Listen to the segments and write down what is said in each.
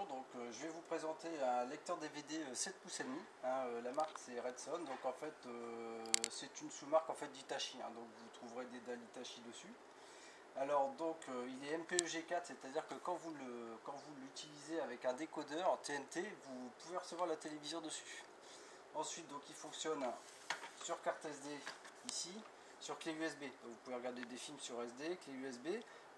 donc je vais vous présenter un lecteur DVD 7 pouces et demi, hein, la marque c'est Redson, donc en fait c'est une sous-marque en fait d'Hitachi, hein, donc vous trouverez des dalles Hitachi dessus. Alors donc il est MPEG4, c'est-à-dire que quand vous l'utilisez avec un décodeur TNT, vous pouvez recevoir la télévision dessus. Ensuite donc il fonctionne sur carte SD ici, sur clé USB, donc vous pouvez regarder des films sur SD, clé USB.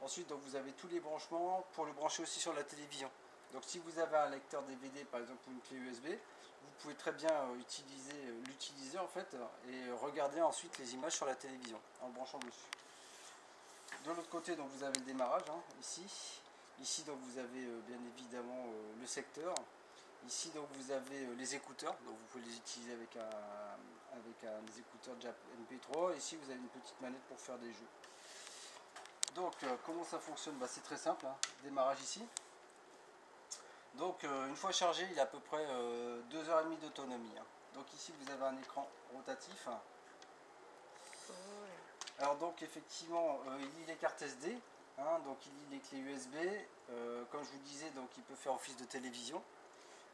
Ensuite donc vous avez tous les branchements pour le brancher aussi sur la télévision. Donc si vous avez un lecteur DVD par exemple ou une clé USB, vous pouvez très bien l'utiliser en fait et regarder ensuite les images sur la télévision en le branchant dessus. De l'autre côté donc vous avez le démarrage, hein, ici donc vous avez bien évidemment le secteur. Ici donc vous avez les écouteurs, donc vous pouvez les utiliser avec des écouteurs jack MP3. Ici vous avez une petite manette pour faire des jeux. Donc comment ça fonctionne, c'est très simple, hein. Démarrage ici. Donc une fois chargé il a à peu près 2h30 d'autonomie, hein. Donc ici vous avez un écran rotatif. Alors donc effectivement il lit les cartes SD, hein, donc il lit les clés USB, comme je vous disais donc il peut faire office de télévision.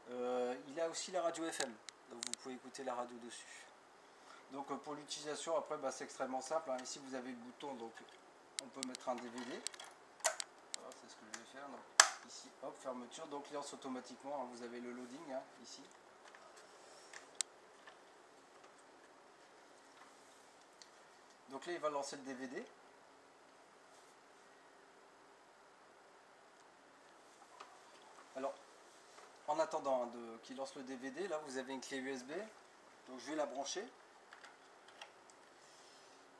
Il a aussi la radio FM, donc vous pouvez écouter la radio dessus. Donc pour l'utilisation après c'est extrêmement simple, hein. Ici vous avez le bouton, donc on peut mettre un DVD. Voilà, c'est ce que je vais faire. Donc, ici hop, fermeture, donc il lance automatiquement, hein. Vous avez le loading, hein, ici. Donc là il va lancer le DVD. Alors en attendant hein, qu'il lance le DVD, là vous avez une clé USB, donc je vais la brancher.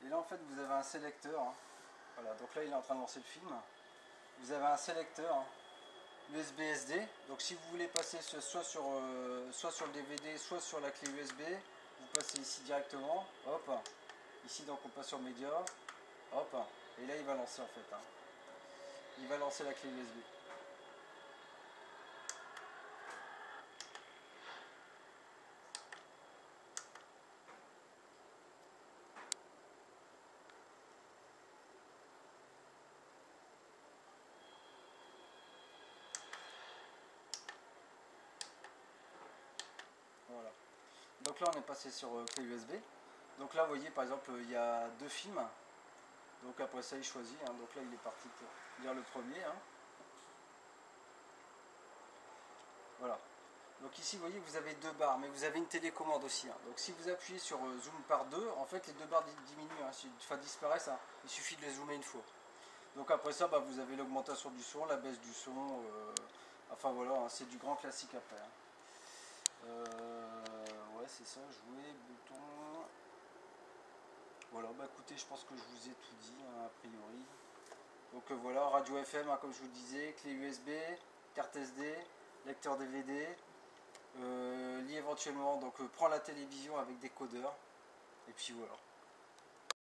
Et là en fait vous avez un sélecteur, hein. Voilà, donc là il est en train de lancer le film. Vous avez un sélecteur, hein, USB SD, donc si vous voulez passer soit sur le DVD, soit sur la clé USB, vous passez ici directement, hop, ici donc on passe sur Média, hop, et là il va lancer en fait, hein. Il va lancer la clé USB. Voilà. Donc là on est passé sur clé USB. Donc là vous voyez par exemple il y a 2 films. Donc après ça il choisit, hein. Donc là il est parti pour lire le premier, hein. Voilà. Donc ici vous voyez vous avez 2 barres, mais vous avez une télécommande aussi, hein. Donc si vous appuyez sur zoom par 2, en fait les 2 barres diminuent, hein, enfin disparaissent, hein. Il suffit de les zoomer une fois. Donc après ça vous avez l'augmentation du son, la baisse du son, enfin voilà, hein, c'est du grand classique après, hein. Ouais c'est ça, jouer, bouton. Voilà, écoutez, je pense que je vous ai tout dit, hein, a priori. Donc voilà, radio FM, hein, comme je vous disais, clé USB, carte SD, lecteur DVD, lit éventuellement, donc prend la télévision avec des codeurs, et puis voilà.